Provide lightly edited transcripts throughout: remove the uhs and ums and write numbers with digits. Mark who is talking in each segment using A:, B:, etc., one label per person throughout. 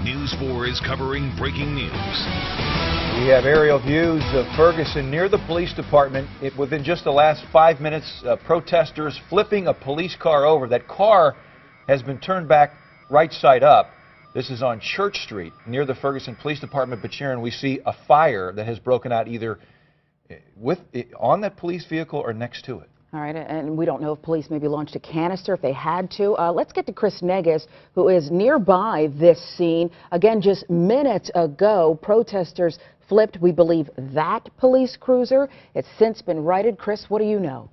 A: News 4 is covering breaking news.
B: We have aerial views of Ferguson near the police department. Within just the last 5 minutes, protesters flipping a police car over. That car has been turned back right side up. This is on Church Street near the Ferguson Police Department. But Sharon, we see a fire that has broken out either on that police vehicle or next to it.
C: All right, and we don't know if police maybe launched a canister, if they had to. Let's get to Chris Negus, who is nearby this scene. Again, just minutes ago, protesters flipped, we believe, that police cruiser. It's since been righted. Chris, what do you know?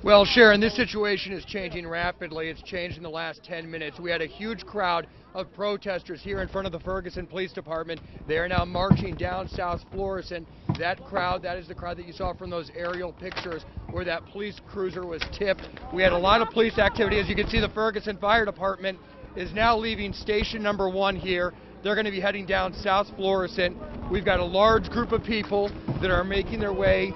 D: Well, Sharon, this situation is changing rapidly. It's changed in the last 10 minutes. We had a huge crowd of protesters here in front of the Ferguson Police Department. They are now marching down South Florissant. That crowd, that is the crowd that you saw from those aerial pictures where that police cruiser was tipped. We had a lot of police activity. As you can see, the Ferguson Fire Department is now leaving station number 1 here. They're going to be heading down South Florissant. We've got a large group of people that are making their way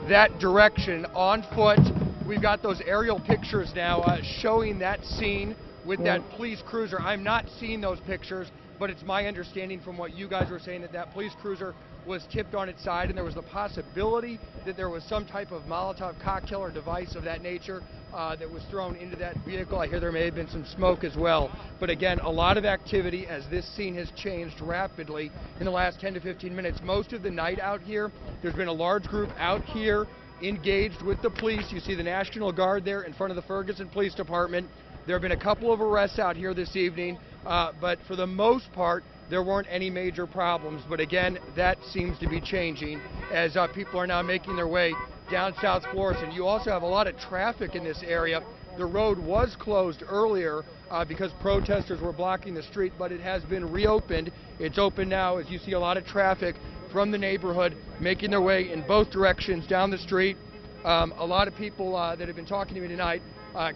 D: that direction on foot. We've got those aerial pictures now showing that scene with that police cruiser. I'm not seeing those pictures, but it's my understanding from what you guys were saying that that police cruiser was tipped on its side, and there was the possibility that there was some type of Molotov cocktail or device of that nature that was thrown into that vehicle. I hear there may have been some smoke as well. But again, a lot of activity as this scene has changed rapidly in the last 10 to 15 minutes. Most of the night out here, there's been a large group out here engaged with the police. You see the National Guard there in front of the Ferguson Police Department. There have been a couple of arrests out here this evening, but for the most part, there weren't any major problems. But again, that seems to be changing as people are now making their way down South Florissant. You also have a lot of traffic in this area. The road was closed earlier because protesters were blocking the street, but it has been reopened. It's open now as you see a lot of traffic from the neighborhood making their way in both directions down the street. A lot of people that have been talking to me tonight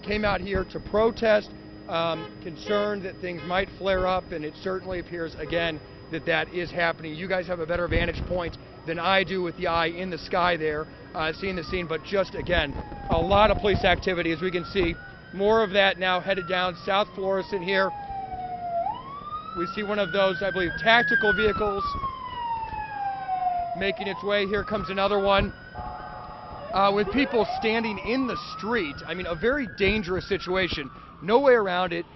D: came out here to protest, concerned that things might flare up, and it certainly appears again that that is happening. You guys have a better vantage point than I do with the eye in the sky there, seeing the scene, but just again, a lot of police activity as we can see. More of that now headed down South Florissant here. We see one of those, I believe, tactical vehicles making its way. Here comes another one with people standing in the street. I mean, a very dangerous situation. No way around it.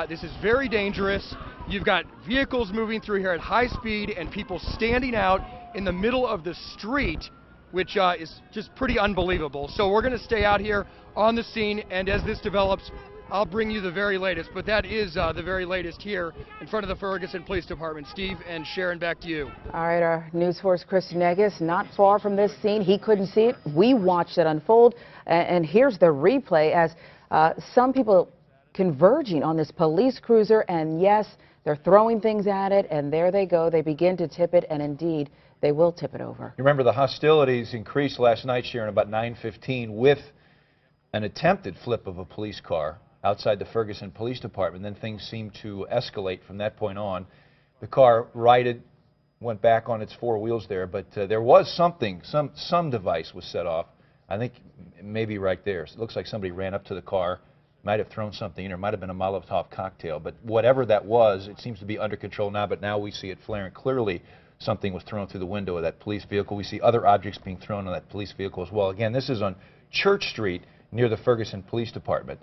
D: This is very dangerous. You've got vehicles moving through here at high speed and people standing out in the middle of the street, which is just pretty unbelievable. So we're going to stay out here on the scene, and as this develops, I'll bring you the very latest. But that is the very latest here in front of the Ferguson Police Department. Steve and Sharon, back to you.
C: All right, our News 4's Chris Negus, not far from this scene. He couldn't see it. We watched it unfold. And here's the replay as some people converging on this police cruiser. And yes, they're throwing things at it. And there they go. They begin to tip it. And indeed, they will tip it over.
B: You remember the hostilities increased last night, Sharon, about 9:15 with an attempted flip of a police car outside the Ferguson Police Department. Then things seemed to escalate from that point on. The car righted, went back on its 4 wheels there, but there was something, some device was set off. I think maybe right there. So it looks like somebody ran up to the car, might have thrown something in, or might have been a Molotov cocktail. But whatever that was, it seems to be under control now, but now we see it flaring. Clearly, something was thrown through the window of that police vehicle. We see other objects being thrown on that police vehicle as well. Again, this is on Church Street near the Ferguson Police Department.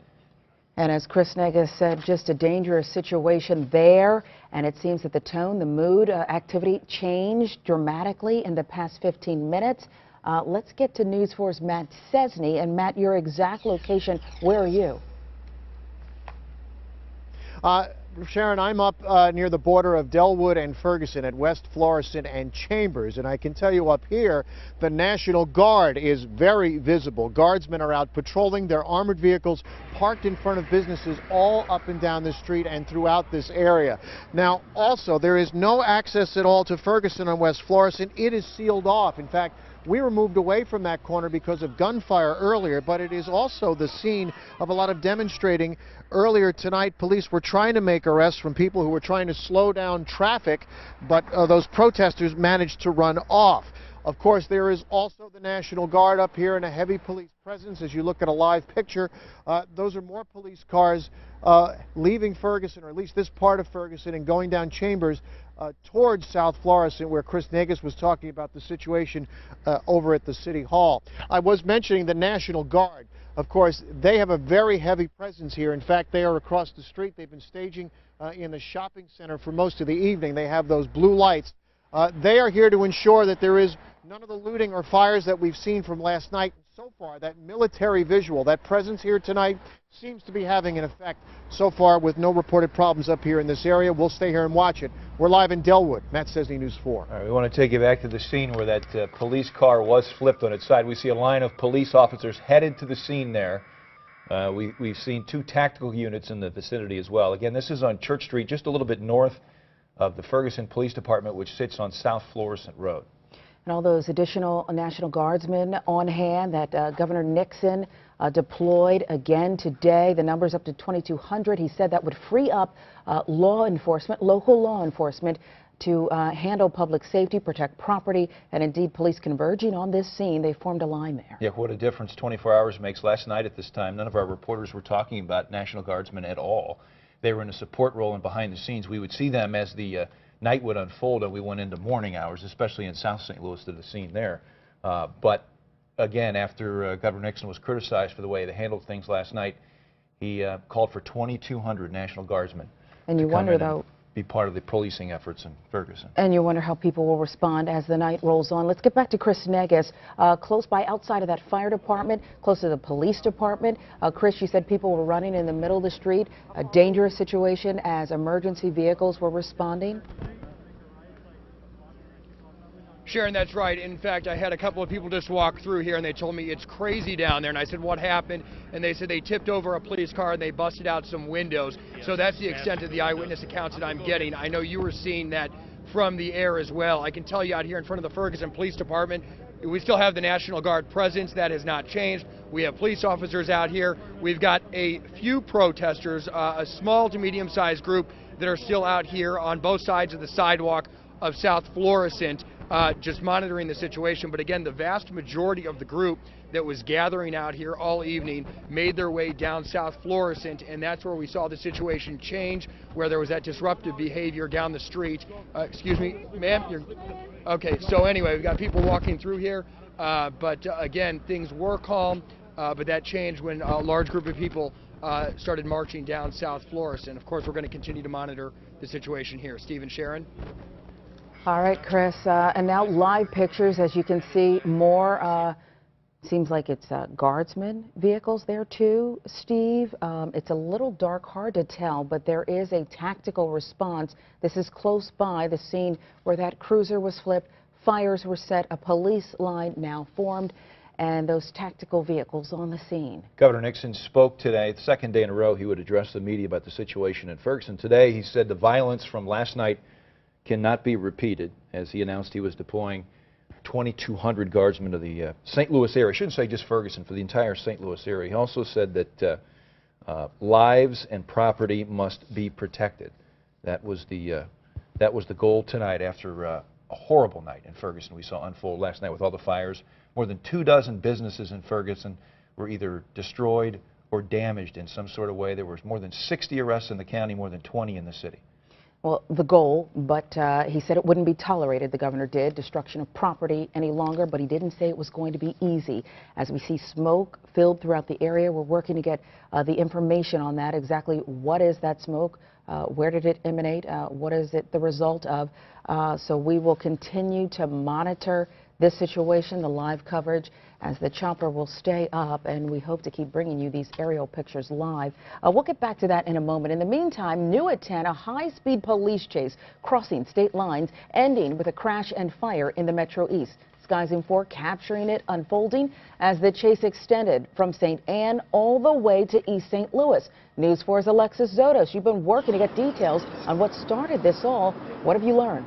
C: And as Chris Negus said, just a dangerous situation there. And it seems that the tone, the mood, activity changed dramatically in the past 15 minutes. Let's get to News 4's Matt Cesny. And Matt, your exact location, where are you?
E: Sharon, I'm up near the border of Delwood and Ferguson at West Florissant and Chambers, and I can tell you up here the National Guard is very visible. Guardsmen are out patrolling their armored vehicles parked in front of businesses all up and down the street and throughout this area. Now, also, there is no access at all to Ferguson on West Florissant. It is sealed off. In fact, we were moved away from that corner because of gunfire earlier, but it is also the scene of a lot of demonstrating. Earlier tonight, police were trying to make arrests from people who were trying to slow down traffic, but those protesters managed to run off. Of course, there is also the National Guard up here and a heavy police presence. As you look at a live picture, those are more police cars leaving Ferguson, or at least this part of Ferguson, and going down Chambers towards South Florissant, where Chris Negus was talking about the situation over at the City Hall. I was mentioning the National Guard. Of course, they have a very heavy presence here. In fact, they are across the street. They've been staging in the shopping center for most of the evening. They have those blue lights. They are here to ensure that there is none of the looting or fires that we've seen from last night. So far, that military visual, that presence here tonight, seems to be having an effect so far, with no reported problems up here in this area. We'll stay here and watch it. We're live in Delwood. Matt Cesny, News 4.
B: All right, we want to take you back to the scene where that police car was flipped on its side. We see a line of police officers headed to the scene there. We've seen 2 tactical units in the vicinity as well. Again, this is on Church Street, just a little bit north of the Ferguson Police Department, which sits on South Florissant Road.
C: And all those additional National Guardsmen on hand that Governor Nixon deployed again today. The number's up to 2,200. He said that would free up law enforcement, local law enforcement, to handle public safety, protect property, and indeed police converging on this scene. They formed a line there.
B: Yeah, what a difference 24 hours makes. Last night at this time, none of our reporters were talking about National Guardsmen at all. They were in a support role and behind the scenes. We would see them as the night would unfold and we went into morning hours, especially in South St. Louis, to the scene there. But again, after Governor Nixon was criticized for the way they handled things last night, he called for 2,200 National Guardsmen
C: and you wonder, though,
B: be part of the policing efforts in Ferguson.
C: And you wonder how people will respond as the night rolls on. Let's get back to Chris Negus, close by, outside of that fire department, close to the police department. Chris, you said people were running in the middle of the street, a dangerous situation as emergency vehicles were responding.
D: Sharon, that's right. In fact, I had a couple of people just walk through here and they told me it's crazy down there. And I said, what happened? And they said they tipped over a police car and they busted out some windows. So that's the extent of the eyewitness accounts that I'm getting. I know you were seeing that from the air as well. I can tell you out here in front of the Ferguson Police Department, we still have the National Guard presence. That has not changed. We have police officers out here. We've got a few protesters, a small to medium-sized group that are still out here on both sides of the sidewalk of South Florissant, just monitoring the situation. But again, the vast majority of the group that was gathering out here all evening made their way down South Florissant, and that's where we saw the situation change, where there was that disruptive behavior down the street. Excuse me, ma'am? Okay, so anyway, we've got people walking through here, but again, things were calm, but that changed when a large group of people started marching down South Florissant. Of course, we're going to continue to monitor the situation here. Steve and Sharon?
C: All right, Chris, and now live pictures. As you can see, more, seems like it's guardsmen vehicles there too, Steve. It's a little dark, hard to tell, but there is a tactical response. This is close by the scene where that cruiser was flipped, fires were set, a police line now formed, and those tactical vehicles on the scene.
B: Governor Nixon spoke today, the second day in a row he would address the media about the situation in Ferguson. Today he said the violence from last night cannot be repeated, as he announced he was deploying 2,200 guardsmen to the St. Louis area. I shouldn't say just Ferguson, for the entire St. Louis area. He also said that lives and property must be protected. That was the goal tonight after a horrible night in Ferguson we saw unfold last night with all the fires. More than 24 businesses in Ferguson were either destroyed or damaged in some sort of way. There was more than 60 arrests in the county, more than 20 in the city.
C: Well, the goal, but he said it wouldn't be tolerated, the governor did, destruction of property any longer, but he didn't say it was going to be easy. As we see smoke filled throughout the area, we're working to get the information on that, exactly what is that smoke, where did it emanate, what is it the result of. So we will continue to monitor this situation, the live coverage, as the chopper will stay up, and we hope to keep bringing you these aerial pictures live. We'll get back to that in a moment. In the meantime, new at 10, a high-speed police chase crossing state lines, ending with a crash and fire in the Metro East. Sky Zoom 4 capturing it unfolding as the chase extended from St. Anne all the way to East St. Louis. News 4's Alexis Zotos. You've been working to get details on what started this all. What have you learned?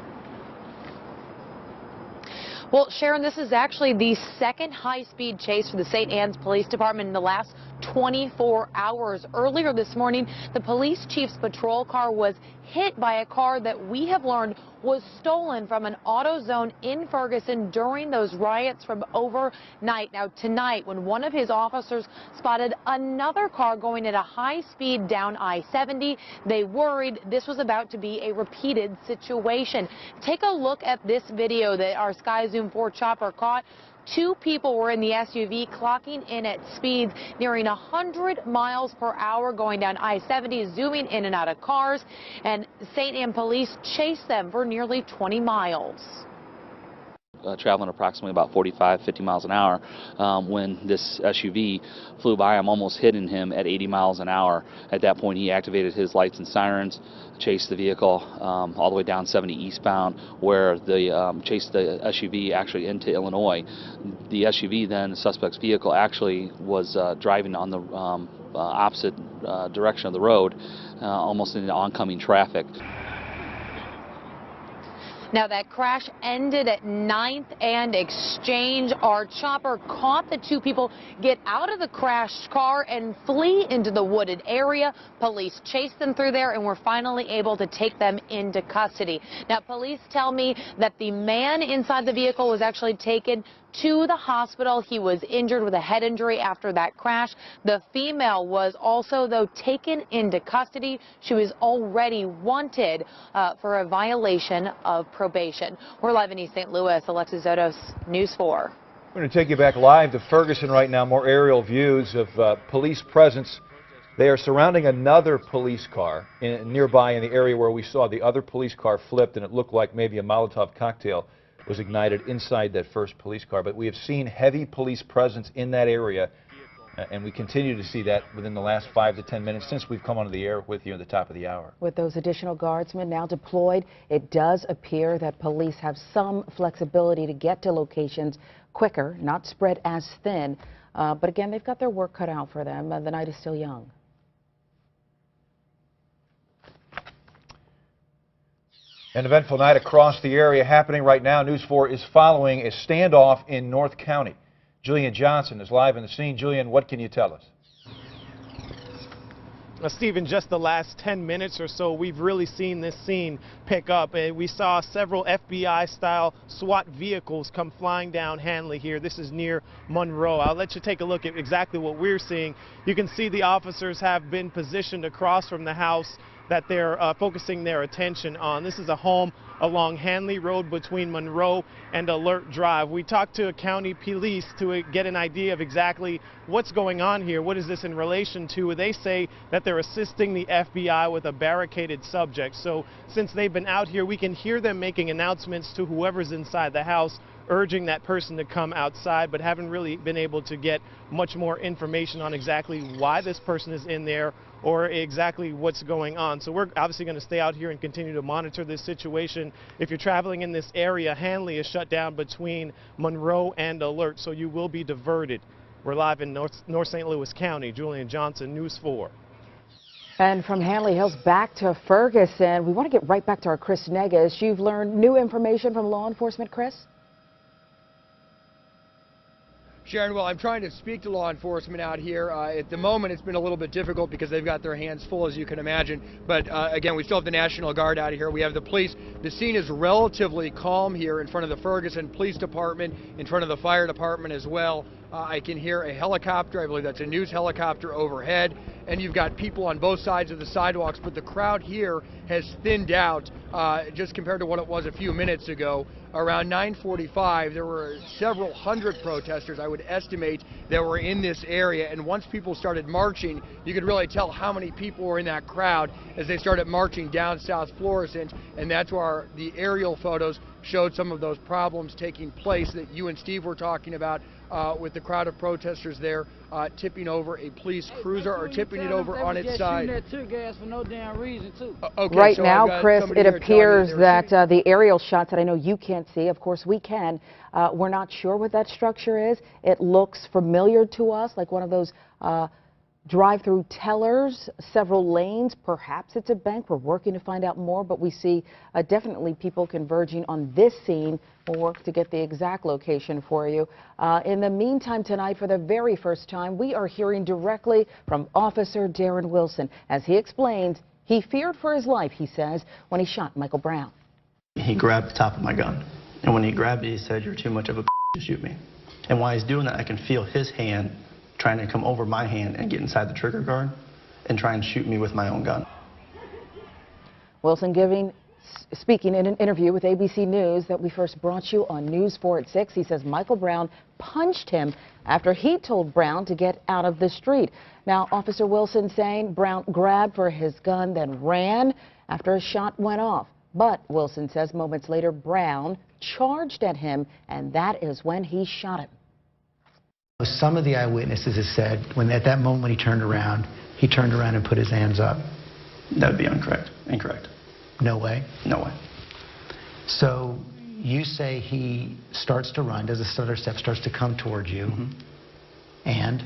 F: Well, Sharon, this is actually the second high-speed chase for the St. Anne's Police Department in the last 24 hours. Earlier this morning, the police chief's patrol car was hit by a car that we have learned was stolen from an AutoZone in Ferguson during those riots from overnight. Now, tonight, when one of his officers spotted another car going at a high speed down I-70, they worried this was about to be a repeated situation. Take a look at this video that our Sky Zoom 4 chopper caught. Two people were in the SUV clocking in at speeds nearing 100 miles per hour going down I-70, zooming in and out of cars, and St. Anne police chased them for nearly 20 miles.
G: Traveling approximately about 45-50 miles an hour when this SUV flew by him, almost hitting him at 80 miles an hour. At that point, he activated his lights and sirens, chased the vehicle all the way down 70 eastbound, where the chased the SUV actually into Illinois. The SUV, then, the suspect's vehicle, actually was driving on the opposite direction of the road, almost in the oncoming traffic.
F: Now, that crash ended at 9th and Exchange. Our chopper caught the two people get out of the crashed car and flee into the wooded area. Police chased them through there and were finally able to take them into custody. Now, police tell me that the man inside the vehicle was actually taken to the hospital. He was injured with a head injury after that crash. The female was also, though, taken into custody. She was already wanted for a violation of probation. We're live in East St. Louis. Alexis Zotos, News 4.
B: We're going to take you back live to Ferguson right now. More aerial views of police presence. They are surrounding another police car nearby in the area where we saw the other police car flipped, and it looked like maybe a Molotov cocktail was ignited inside that first police car. But we have seen heavy police presence in that area, and we continue to see that within the last 5 to 10 minutes since we've come onto the air with you at the top of the hour.
C: With those additional guardsmen now deployed, it does appear that police have some flexibility to get to locations quicker, not spread as thin. But again, they've got their work cut out for them. The night is still young.
B: An eventful night across the area happening right now. News 4 is following a standoff in North County. Julian Johnson is live on the scene. Julian, what can you tell us?
H: Stephen, just the last 10 minutes or so, we've really seen this scene pick up. We saw several FBI-style SWAT vehicles come flying down Hanley here. This is near Monroe. I'll let you take a look at exactly what we're seeing. You can see the officers have been positioned across from the house that they're focusing their attention on. This is a home along Hanley Road between Monroe and Alert Drive. We talked to county police to get an idea of exactly what's going on here. What is this in relation to? They say that they're assisting the FBI with a barricaded subject. So since they've been out here, we can hear them making announcements to whoever's inside the house, urging that person to come outside, but haven't really been able to get much more information on exactly why this person is in there or exactly what's going on. So we're obviously going to stay out here and continue to monitor this situation. If you're traveling in this area, Hanley is shut down between Monroe and Alert, so you will be diverted. We're live in North St. Louis County. Julian Johnson, News 4.
C: And from Hanley Hills back to Ferguson, we want to get right back to our Chris Negus. You've learned new information from law enforcement, Chris?
D: Sharon, well, I'm trying to speak to law enforcement out here. At the moment, it's been a little bit difficult because they've got their hands full, as you can imagine. But again, we still have the National Guard out here. We have the police. The scene is relatively calm here in front of the Ferguson Police Department, in front of the fire department as well. I can hear a helicopter. I believe that's a news helicopter overhead. And you've got people on both sides of the sidewalks, but the crowd here has thinned out just compared to what it was a few minutes ago. Around 9:45, there were several hundred protesters, I would estimate, that were in this area. And once people started marching, you could really tell how many people were in that crowd as they started marching down South Florissant. And that's where the aerial photos showed some of those problems taking place that you and Steve were talking about with the crowd of protesters there tipping over a police cruiser or tipping it over on its side.
I: That tear gas for no damn reason, too.
D: Okay,
C: right
D: so
C: now, Chris, it appears that the aerial shots that I know you can't see, of course we can, we're not sure what that structure is. It looks familiar to us, like one of those drive-through tellers, several lanes. Perhaps it's a bank. We're working to find out more, but we see definitely people converging on this scene. We'll work to get the exact location for you. In the meantime, tonight, for the very first time, we are hearing directly from Officer Darren Wilson as he explains he feared for his life, he says, when he shot Michael Brown.
J: He grabbed the top of my gun, and when he grabbed it, he said, "You're too much of a to shoot me." And while he's doing that, I can feel his hand trying to come over my hand and get inside the trigger guard and try and shoot me with my own gun.
C: Wilson speaking in an interview with ABC News that we first brought you on News 4 at 6. He says Michael Brown punched him after he told Brown to get out of the street. Now, Officer Wilson saying Brown grabbed for his gun, then ran after a shot went off. But Wilson says moments later, Brown charged at him, and that is when he shot him.
K: Some of the eyewitnesses have said at that moment when he turned around and put his hands up.
J: That would be incorrect.
K: No way?
J: No way.
K: So you say he starts to run, does a stutter step, starts to come towards you, and?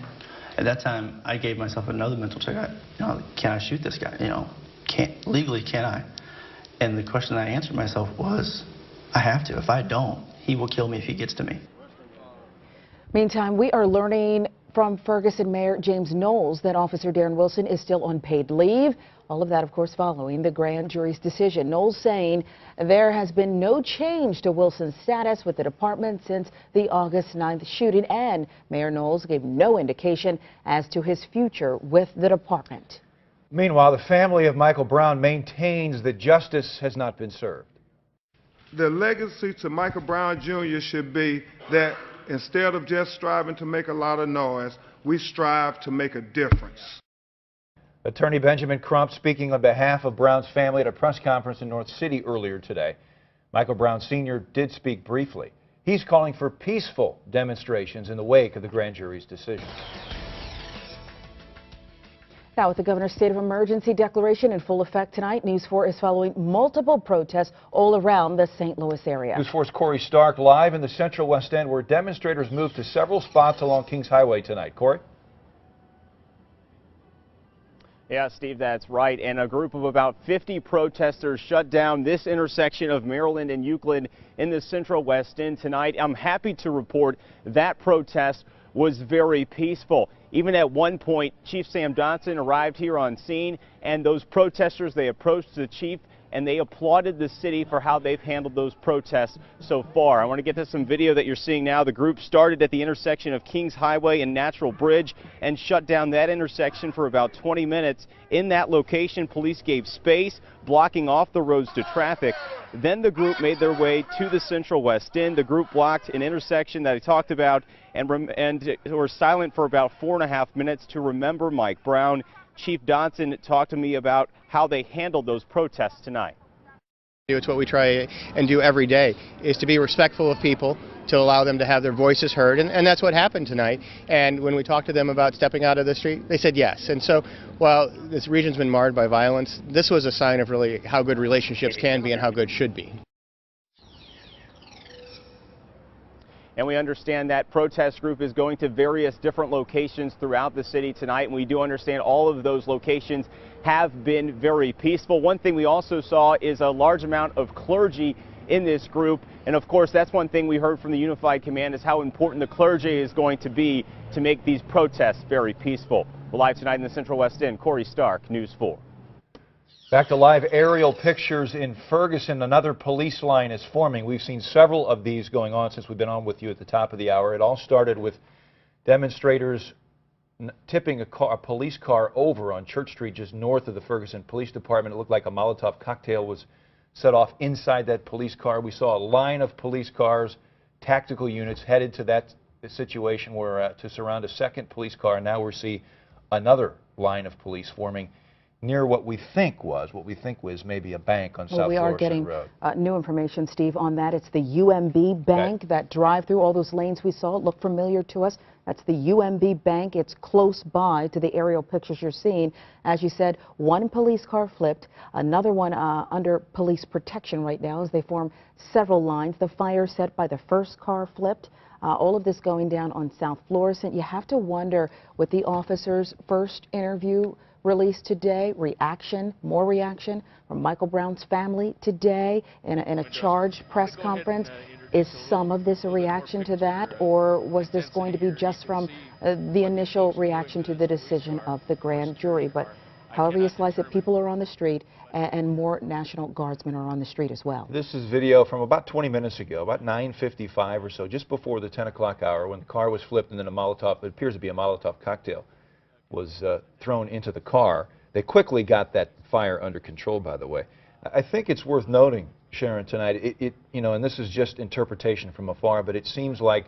J: At that time, I gave myself another mental check. Can I shoot this guy? Legally, can I? And the question I answered myself was, I have to. If I don't, he will kill me if he gets to me.
C: Meantime, we are learning from Ferguson Mayor James Knowles that Officer Darren Wilson is still on paid leave. All of that, of course, following the grand jury's decision. Knowles saying there has been no change to Wilson's status with the department since the August 9th shooting, and Mayor Knowles gave no indication as to his future with the department.
B: Meanwhile, the family of Michael Brown maintains that justice has not been served.
L: The legacy to Michael Brown Jr. should be that instead of just striving to make a lot of noise, we strive to make a difference.
B: Attorney Benjamin Crump speaking on behalf of Brown's family at a press conference in North City earlier today. Michael Brown Sr. did speak briefly. He's calling for peaceful demonstrations in the wake of the grand jury's decision.
C: Now, with the governor's state of emergency declaration in full effect tonight, News 4 is following multiple protests all around the St. Louis area.
B: News 4's Corey Stark live in the central West End where demonstrators moved to several spots along Kings Highway tonight. Corey?
M: Yeah, Steve, that's right. And a group of about 50 protesters shut down this intersection of Maryland and Euclid in the central West End tonight. I'm happy to report that protest was very peaceful. Even at one point, Chief Sam Dotson arrived here on scene, and those protesters, they approached the chief and they applauded the city for how they've handled those protests so far. I want to get to some video that you're seeing now. The group started at the intersection of Kings Highway and Natural Bridge and shut down that intersection for about 20 minutes. In that location, police gave space, blocking off the roads to traffic. Then the group made their way to the central West End. The group blocked an intersection that I talked about and were silent for about 4.5 minutes to remember Mike Brown. Chief Dotson talked to me about how they handled those protests tonight.
N: It's what we try and do every day, is to be respectful of people, to allow them to have their voices heard, and that's what happened tonight. And when we talked to them about stepping out of the street, they said yes. And so while this region's been marred by violence, this was a sign of really how good relationships can be and how good should be.
M: And we understand that protest group is going to various different locations throughout the city tonight, and we do understand all of those locations have been very peaceful. One thing we also saw is a large amount of clergy in this group, and of course that's one thing we heard from the Unified Command is how important the clergy is going to be to make these protests very peaceful. We're live tonight in the Central West End. Corey Stark, News 4.
B: Back to live aerial pictures in Ferguson. Another police line is forming. We've seen several of these going on since we've been on with you at the top of the hour. It all started with demonstrators tipping a police car over on Church Street just north of the Ferguson Police Department. It looked like a Molotov cocktail was set off inside that police car. We saw a line of police cars, tactical units headed to that situation where to surround a second police car. And now we see another line of police forming near what we think was maybe a bank on South
C: Well, we are
B: Florissant
C: getting
B: Road.
C: new information, Steve, on that. It's the UMB Bank, that drive through all those lanes we saw. Look familiar to us. That's the UMB Bank. It's close by to the aerial pictures you're seeing. As you said, one police car flipped, another one under police protection right now as they form several lines. The fire set by the first car flipped. All of this going down on South Florissant. You have to wonder, with the officer's first interview released today, more reaction from Michael Brown's family today in a charged press conference. Is some of this a reaction to that, or was this going to be just from the initial reaction to the decision of the grand jury? But however you slice it, people are on the street, and more National Guardsmen are on the street as well.
B: This is video from about 20 minutes ago, about 9:55 or so, just before the 10 o'clock hour, when the car was flipped and then it appears to be a Molotov cocktail, was thrown into the car. They quickly got that fire under control, by the way. I think it's worth noting, Sharon, tonight, and this is just interpretation from afar, but it seems like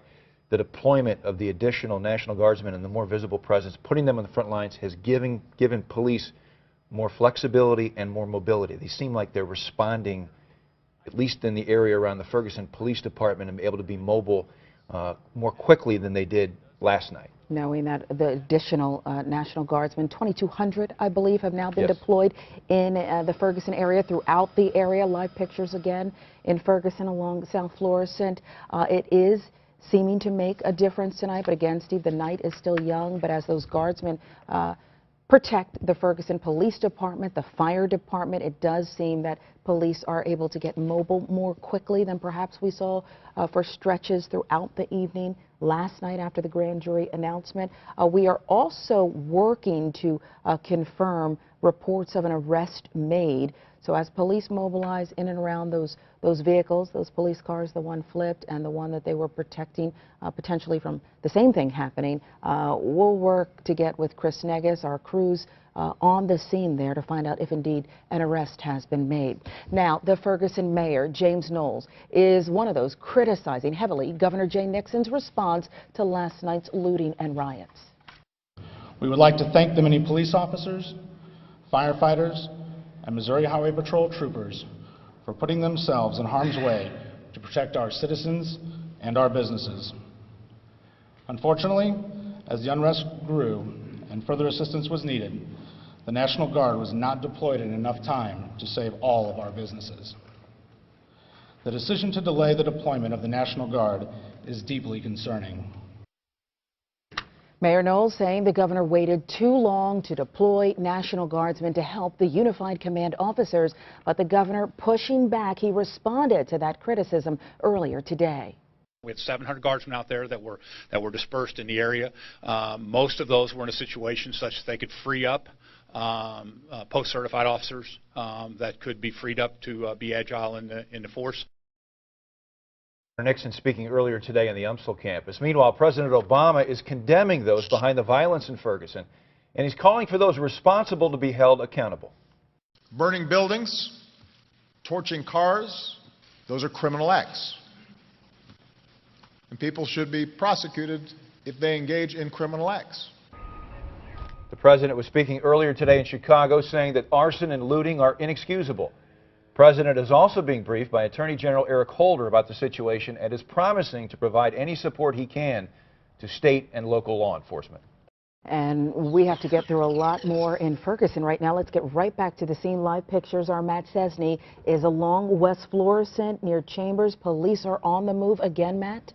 B: the deployment of the additional National Guardsmen and the more visible presence, putting them on the front lines, has given police more flexibility and more mobility. They seem like they're responding, at least in the area around the Ferguson Police Department, and able to be mobile more quickly than they did last night.
C: Knowing that the additional National Guardsmen, 2,200, I believe, have now been deployed in the Ferguson area, throughout the area. Live pictures again in Ferguson along South Florissant. It is seeming to make a difference tonight, but again, Steve, the night is still young, but as those Guardsmen protect the Ferguson Police Department, the fire department, it does seem that police are able to get mobile more quickly than perhaps we saw for stretches throughout the evening last night after the grand jury announcement. We are also working to confirm reports of an arrest made. So as police mobilize in and around those vehicles, those police cars, the one flipped and the one that they were protecting potentially from the same thing happening, we'll work to get with Chris Negus, our crews, on the scene there to find out if indeed an arrest has been made. Now, the Ferguson mayor, James Knowles, is one of those criticizing heavily Governor Jay Nixon's response to last night's looting and riots.
O: We would like to thank the many police officers, firefighters, and Missouri Highway Patrol troopers for putting themselves in harm's way to protect our citizens and our businesses. Unfortunately, as the unrest grew and further assistance was needed, the National Guard was not deployed in enough time to save all of our businesses. The decision to delay the deployment of the National Guard is deeply concerning.
C: Mayor Knowles saying the governor waited too long to deploy National Guardsmen to help the Unified Command officers, but the governor pushing back. He responded to that criticism earlier today.
P: We had 700 guardsmen out there that were dispersed in the area. Most of those were in a situation such that they could free up post-certified officers that could be freed up to be agile in the force.
B: Nixon speaking earlier today on the UMSL campus. Meanwhile, President Obama is condemning those behind the violence in Ferguson, and he's calling for those responsible to be held accountable.
Q: Burning buildings, torching cars, those are criminal acts. And people should be prosecuted if they engage in criminal acts.
B: The president was speaking earlier today in Chicago, saying that arson and looting are inexcusable. The president is also being briefed by Attorney General Eric Holder about the situation and is promising to provide any support he can to state and local law enforcement.
C: And we have to get through a lot more in Ferguson right now. Let's get right back to the scene. Live pictures. Our Matt Cesny is along West Florissant near Chambers. Police are on the move again, Matt.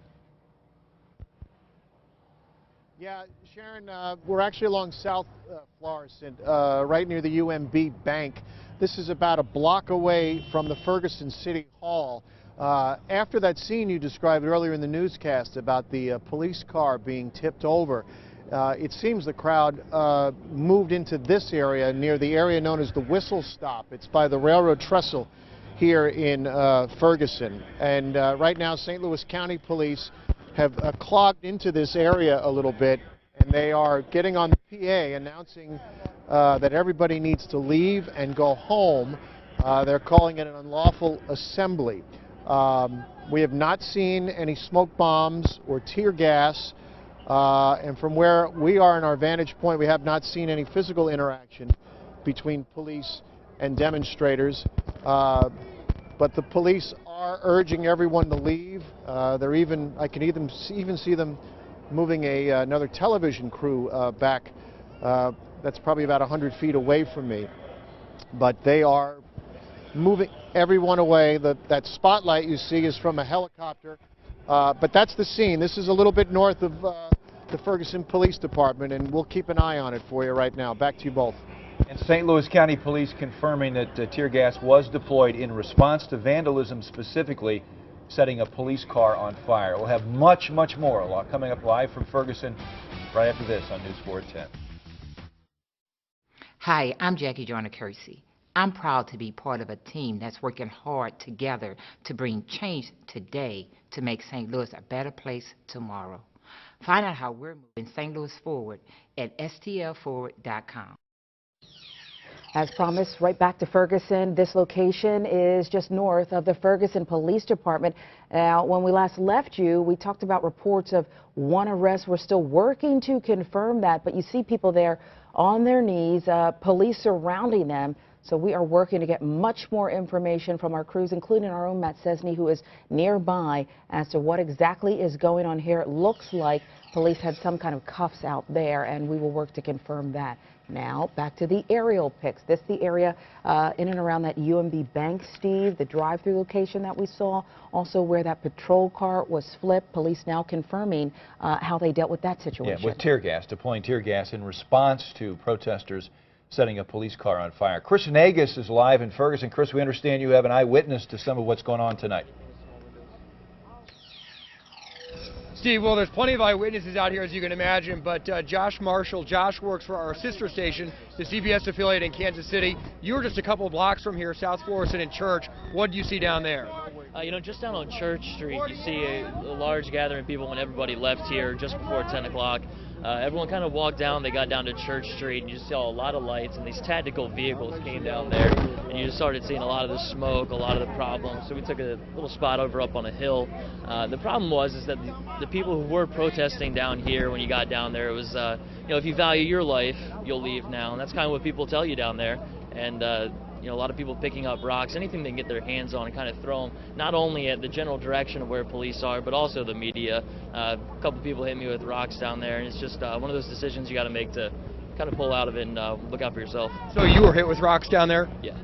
E: Yeah, Sharon, we're actually along South Florissant, right near the UMB Bank. This is about a block away from the Ferguson City Hall. After that scene you described earlier in the newscast about the police car being tipped over, it seems the crowd moved into this area, near the area known as the Whistle Stop. It's by the railroad trestle here in Ferguson. And right now, St. Louis County Police have clogged into this area a little bit, and they are getting on the PA announcing that everybody needs to leave and go home. They're calling it an unlawful assembly. We have not seen any smoke bombs or tear gas, and from where we are in our vantage point, we have not seen any physical interaction. between police and demonstrators. But the police are urging everyone to leave. I can even see them moving another television crew back. That's probably about 100 feet away from me. But they are moving everyone away. That spotlight you see is from a helicopter. But that's the scene. This is a little bit north of the Ferguson Police Department, and we'll keep an eye on it for you right now. Back to you both.
B: And St. Louis County Police confirming that tear gas was deployed in response to vandalism, specifically setting a police car on fire. We'll have much, much more. A lot coming up live from Ferguson right after this on News 410.
R: Hi, I'm Jackie Joyner-Kersey. I'm proud to be part of a team that's working hard together to bring change today to make St. Louis a better place tomorrow. Find out how we're moving St. Louis forward at stlforward.com.
C: As promised, right back to Ferguson. This location is just north of the Ferguson Police Department. Now, when we last left you, we talked about reports of one arrest. We're still working to confirm that, but you see people there on their knees, police surrounding them. So we are working to get much more information from our crews, including our own Matt Cesny, who is nearby, as to what exactly is going on here. It looks like police had some kind of cuffs out there, and we will work to confirm that. Now, back to the aerial pics. This is the area in and around that UMB Bank, Steve, the drive-through location that we saw, also where that patrol car was flipped. Police now confirming how they dealt with that situation.
B: Yeah, with tear gas, deploying tear gas in response to protesters setting a police car on fire. Chris Nagus is live in Ferguson. Chris, we understand you have an eyewitness to some of what's going on tonight.
D: Steve, well, there's plenty of eyewitnesses out here, as you can imagine, but Josh Marshall, Josh works for our sister station, the CBS affiliate in Kansas City. You were just a couple of blocks from here, South Florissant and Church. What do you see down there?
S: You know, just down on Church Street, you see a large gathering of people when everybody left here just before 10 o'clock. Everyone kind of walked down, they got down to Church Street, and you just saw a lot of lights, and these tactical vehicles came down there, and you just started seeing a lot of the smoke, a lot of the problems. So we took a little spot over up on a hill. The problem was that the people who were protesting down here when you got down there, it was, you know, if you value your life, you'll leave now, and that's kind of what people tell you down there. And you know, a lot of people picking up rocks, anything they can get their hands on, and kind of throw them not only at the general direction of where police are, but also the media. A couple people hit me with rocks down there, and it's just one of those decisions you got to make to kind of pull out of it and look out for yourself.
D: So you were hit with rocks down there?
S: Yeah.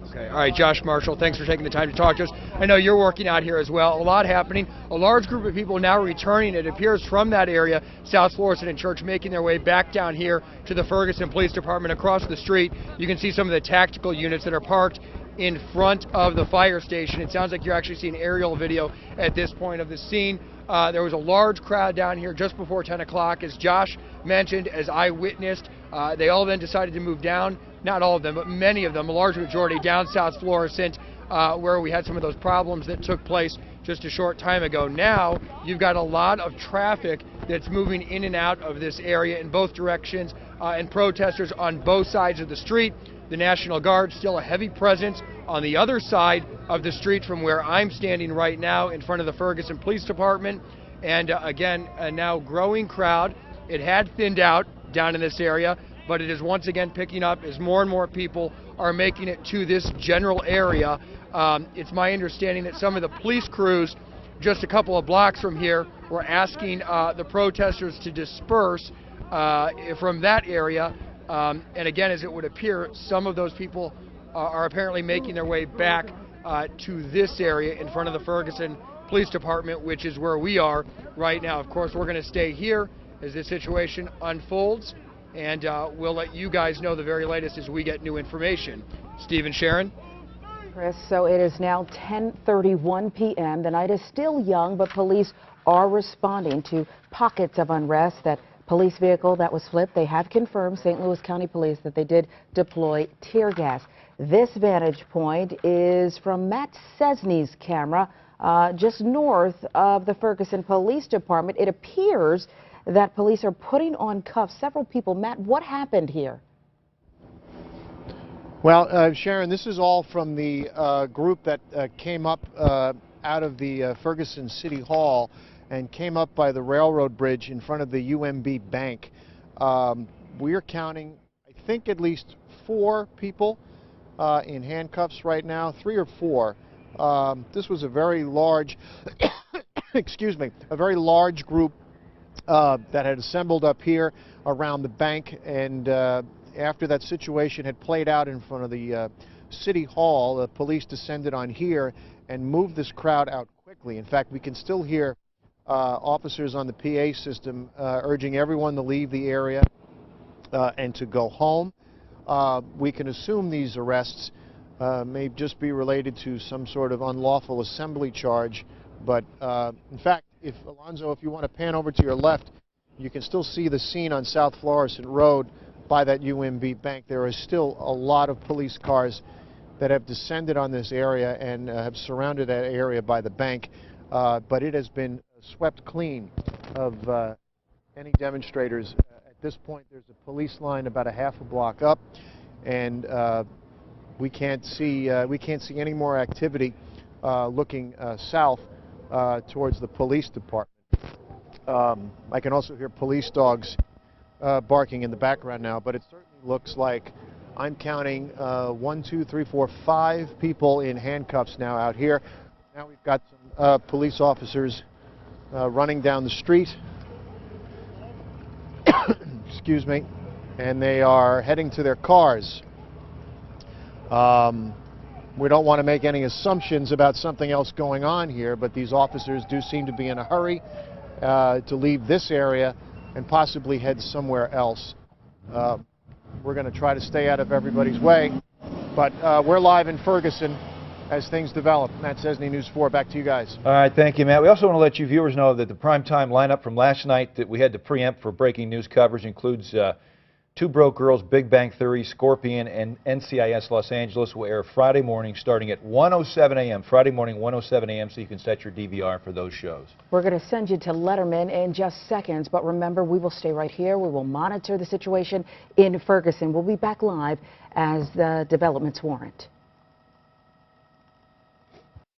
D: Okay. All right, Josh Marshall, thanks for taking the time to talk to us. I know you're working out here as well. A lot happening. A large group of people now returning, it appears, from that area, South Florissant and Church, making their way back down here to the Ferguson Police Department across the street. You can see some of the tactical units that are parked in front of the fire station. It sounds like you're actually seeing aerial video at this point of the scene. There was a large crowd down here just before 10 o'clock, as Josh mentioned, as I witnessed. They all then decided to move down, not all of them, but many of them, a large majority, down South Florissant, where we had some of those problems that took place just a short time ago. Now, you've got a lot of traffic that's moving in and out of this area in both directions, and protesters on both sides of the street. The National Guard, still a heavy presence on the other side of the street from where I'm standing right now in front of the Ferguson Police Department. And again, a now growing crowd. It had thinned out down in this area, but it is once again picking up as more and more people are making it to this general area. It's my understanding that some of the police crews just a couple of blocks from here were asking the protesters to disperse from that area. And again, as it would appear, some of those people are apparently making their way back to this area in front of the Ferguson Police Department, which is where we are right now. Of course, we're going to stay here as this situation unfolds, and we'll let you guys know the very latest as we get new information. Steve and Sharon?
C: Chris, so it is now 10:31 p.m. The night is still young, but police are responding to pockets of unrest. That police vehicle that was flipped, they have confirmed, St. Louis County Police, that they did deploy tear gas. This vantage point is from Matt Cesny's camera, just north of the Ferguson Police Department. It appears that police are putting on cuffs several people. Matt, what happened here?
E: Well, Sharon, this is all from the group that came up out of the Ferguson City Hall and came up by the railroad bridge in front of the UMB Bank. We're counting, I think, at least 4 people in handcuffs right now, 3 or 4. This was a very large, excuse me, a very large group that had assembled up here around the bank, and after that situation had played out in front of the City Hall, the police descended on here and moved this crowd out quickly. In fact, we can still hear officers on the PA system urging everyone to leave the area and to go home. We can assume these arrests may just be related to some sort of unlawful assembly charge, but in fact, Alonzo, if you want to pan over to your left, you can still see the scene on South Florissant Road by that UMB bank. There is still a lot of police cars that have descended on this area and have surrounded that area by the bank, but it has been swept clean of any demonstrators. At this point, there's a police line about a half a block up, and we can't see any more activity looking south towards the police department. I can also hear police dogs barking in the background now, but it certainly looks like I'm counting 1, 2, 3, 4, 5 people in handcuffs now out here. Now we've got some police officers running down the street. Excuse me. And they are heading to their cars. We don't want to make any assumptions about something else going on here, but these officers do seem to be in a hurry to leave this area and possibly head somewhere else. We're going to try to stay out of everybody's way, but we're live in Ferguson as things develop. Matt Cesny, News 4, back to you guys.
B: All right, thank you, Matt. We also want to let you viewers know that the primetime lineup from last night that we had to preempt for breaking news coverage includes Two Broke Girls, Big Bang Theory, Scorpion, and NCIS Los Angeles will air Friday morning starting at 1:07 a.m. Friday morning, 1:07 a.m., so you can set your DVR for those shows. We're going to send you to Letterman in just seconds, but remember, we will stay right here. We will monitor the situation in Ferguson. We'll be back live as the developments warrant.